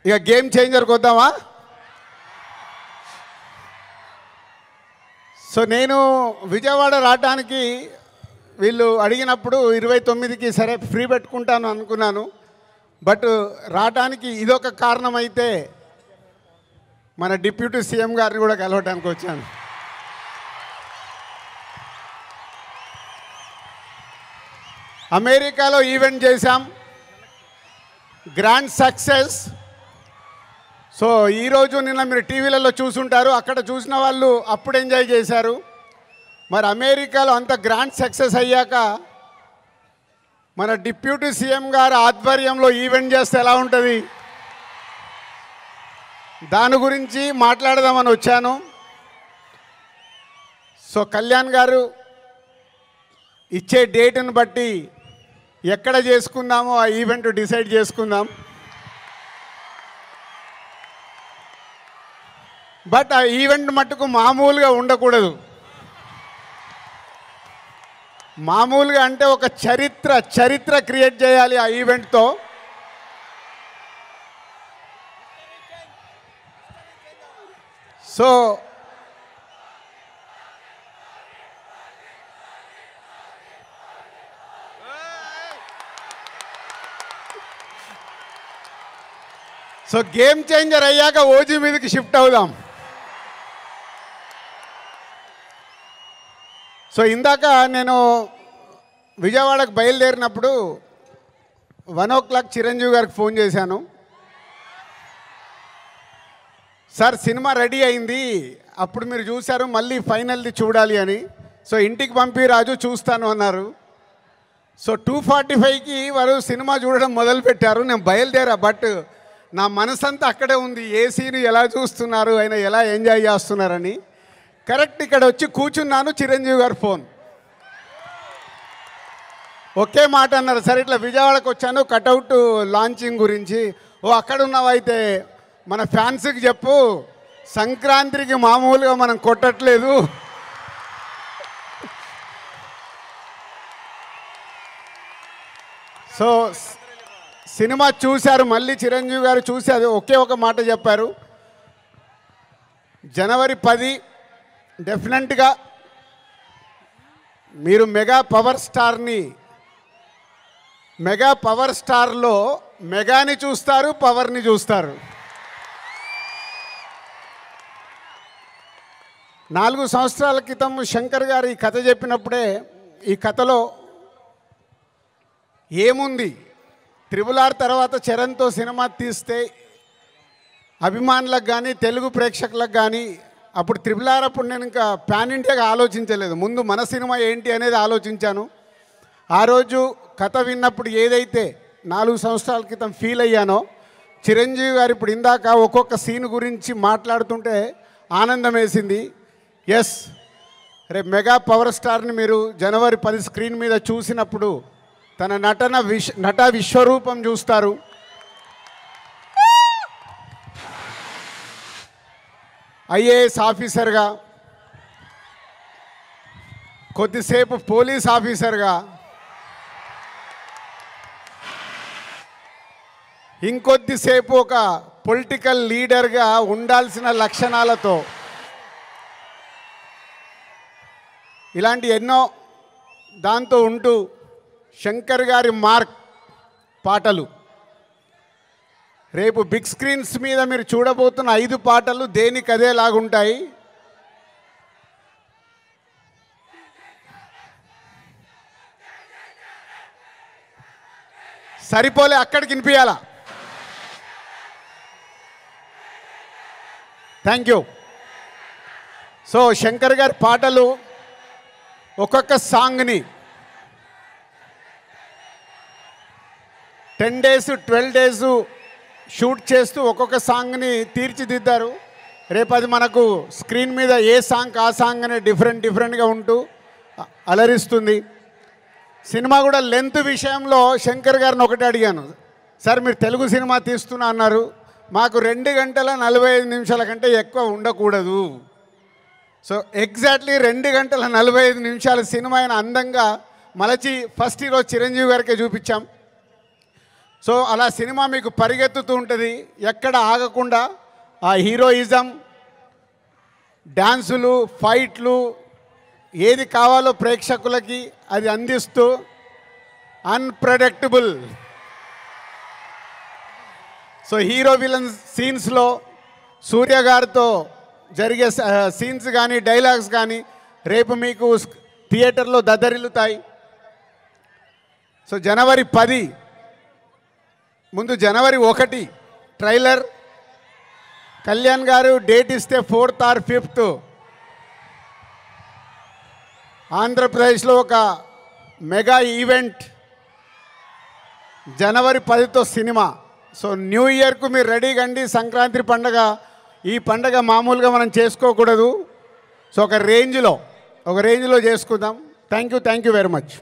ఇక game చేంజర్కి వద్దామా? So నేను విజయవాడ రావడానికి వీళ్ళు అడిగినప్పుడు 29కి సరే ఫ్రీ పెట్టుకుంటాను అనుకున్నాను. బట్ రావడానికి ఇదొక కారణం అయితే మన డిప్యూటీ సీఎం గారిని కూడా కలవడానికి వచ్చాను. అమెరికాలో ఈవెంట్ చేశాం, గ్రాండ్ సక్సెస్. సో ఈరోజు నిన్న మీరు టీవీలలో చూసుంటారు, అక్కడ చూసిన వాళ్ళు అప్పుడు ఎంజాయ్ చేశారు. మరి అమెరికాలో అంత గ్రాండ్ సక్సెస్ అయ్యాక మన డిప్యూటీ సీఎం గారు ఆధ్వర్యంలో ఈవెంట్ చేస్తే ఎలా ఉంటుంది, దాని గురించి మాట్లాడదామని వచ్చాను. సో కళ్యాణ్ గారు ఇచ్చే డేట్ని బట్టి ఎక్కడ చేసుకుందామో ఆ ఈవెంట్ డిసైడ్ చేసుకుందాం. బట్ ఆ ఈవెంట్ మట్టుకు మామూలుగా ఉండకూడదు. మామూలుగా అంటే ఒక చరిత్ర క్రియేట్ చేయాలి ఆ ఈవెంట్తో. సో గేమ్ చేంజర్ అయ్యాక ఓజీ మీదకి షిఫ్ట్ అవుదాం. సో ఇందాక నేను విజయవాడకు బయలుదేరినప్పుడు 1 o'clock చిరంజీవి గారికి ఫోన్ చేశాను. సార్ సినిమా రెడీ అయింది, అప్పుడు మీరు చూశారు, మళ్ళీ ఫైనల్ది చూడాలి అని. సో ఇంటికి పంపి రాజు చూస్తాను అన్నారు. సో 2:45కి వారు సినిమా చూడడం మొదలుపెట్టారు. నేను బయలుదేరా, బట్ నా మనసంతా అక్కడే ఉంది, ఏ సీన్ ఎలా చూస్తున్నారు, ఆయన ఎలా ఎంజాయ్ చేస్తున్నారని. కరెక్ట్ ఇక్కడ వచ్చి కూర్చున్నాను, చిరంజీవి గారు ఫోన్. ఒకే మాట అన్నారు, సరే ఇట్లా విజయవాడకు వచ్చాను కటౌట్ లాంచింగ్ గురించి. ఓ అక్కడ ఉన్నావైతే మన ఫ్యాన్స్కి చెప్పు, సంక్రాంతికి మామూలుగా మనం కొట్టట్లేదు. సో సినిమా చూశారు, మళ్ళీ చిరంజీవి గారు చూసి అది ఒకే ఒక మాట చెప్పారు, January 10 డెఫినెట్గా మీరు మెగా పవర్ స్టార్లో మెగాని చూస్తారు, పవర్ని చూస్తారు. 4 సంవత్సరాల క్రితం శంకర్ గారు ఈ కథ చెప్పినప్పుడే, ఈ కథలో ఏముంది, RRR తర్వాత చరణ్తో సినిమా తీస్తే అభిమానులకు కానీ తెలుగు ప్రేక్షకులకు కానీ, అప్పుడు RRR అప్పుడు నేను ఇంకా పాన్ ఇండియాగా ఆలోచించలేదు, ముందు మన సినిమా ఏంటి అనేది ఆలోచించాను. ఆ రోజు కథ విన్నప్పుడు ఏదైతే 4 సంవత్సరాల క్రితం ఫీల్ అయ్యానో, చిరంజీవి గారు ఇప్పుడు ఇందాక ఒక్కొక్క సీన్ గురించి మాట్లాడుతుంటే ఆనందం వేసింది. ఎస్, రేపు మెగా పవర్ స్టార్ని మీరు January 10 స్క్రీన్ మీద చూసినప్పుడు తన నట విశ్వరూపం చూస్తారు. ఐఏఎస్ ఆఫీసర్గా, కొద్దిసేపు పోలీస్ ఆఫీసర్గా, ఇంకొద్దిసేపు ఒక పొలిటికల్ లీడర్గా ఉండాల్సిన లక్షణాలతో, ఇలాంటి ఎన్నో దాంతో ఉంటూ శంకర్ గారి మార్క్ పాటలు, రేపు బిగ్ స్క్రీన్స్ మీద మీరు చూడబోతున్న 5 పాటలు దేనికి అదేలాగుంటాయి. సరిపోలే, అక్కడికి వినిపించాలా. Thank you. సో శంకర్ గారి పాటలు ఒక్కొక్క సాంగ్ని 10 days 12 days షూట్ చేస్తూ ఒక్కొక్క సాంగ్ని తీర్చిదిద్దారు. రేపు అది మనకు స్క్రీన్ మీద ఏ సాంగ్ ఆ సాంగ్ అనే డిఫరెంట్గా ఉంటూ అలరిస్తుంది. సినిమా కూడా లెంత్ విషయంలో శంకర్ గారిని ఒకటి అడిగాను, సార్ మీరు తెలుగు సినిమా తీస్తున్నా అన్నారు, మాకు 2 గంటల 45 నిమిషాల కంటే ఎక్కువ ఉండకూడదు. సో ఎగ్జాక్ట్లీ 2 గంటల 45 నిమిషాల సినిమా అయిన అందంగా మలచి ఫస్ట్ ఈరోజు చిరంజీవి గారికే చూపించాం. సో అలా సినిమా మీకు పరిగెత్తుతూ ఉంటుంది, ఎక్కడ ఆగకుండా ఆ హీరోయిజం, డ్యాన్సులు, ఫైట్లు, ఏది కావాలో ప్రేక్షకులకి అది అందిస్తూ అన్ప్రెడిక్టబుల్. సో హీరో విలన్ సీన్స్లో సూర్య గారితో జరిగే సీన్స్ కానీ డైలాగ్స్ కానీ రేపు మీకు థియేటర్లో దద్దరిల్లుతాయి. సో జనవరి 10 ముందు జనవరి 1 ట్రైలర్, కళ్యాణ్ గారు డేట్ ఇస్తే 4th or 5th ఆంధ్రప్రదేశ్లో ఒక మెగా ఈవెంట్, జనవరి 10తో సినిమా. సో న్యూ ఇయర్కు మీరు రెడీగా అండి. సంక్రాంతి పండగ, ఈ పండగ మామూలుగా మనం చేసుకోకూడదు. సో ఒక రేంజ్లో చేసుకుందాం. Thank you very much.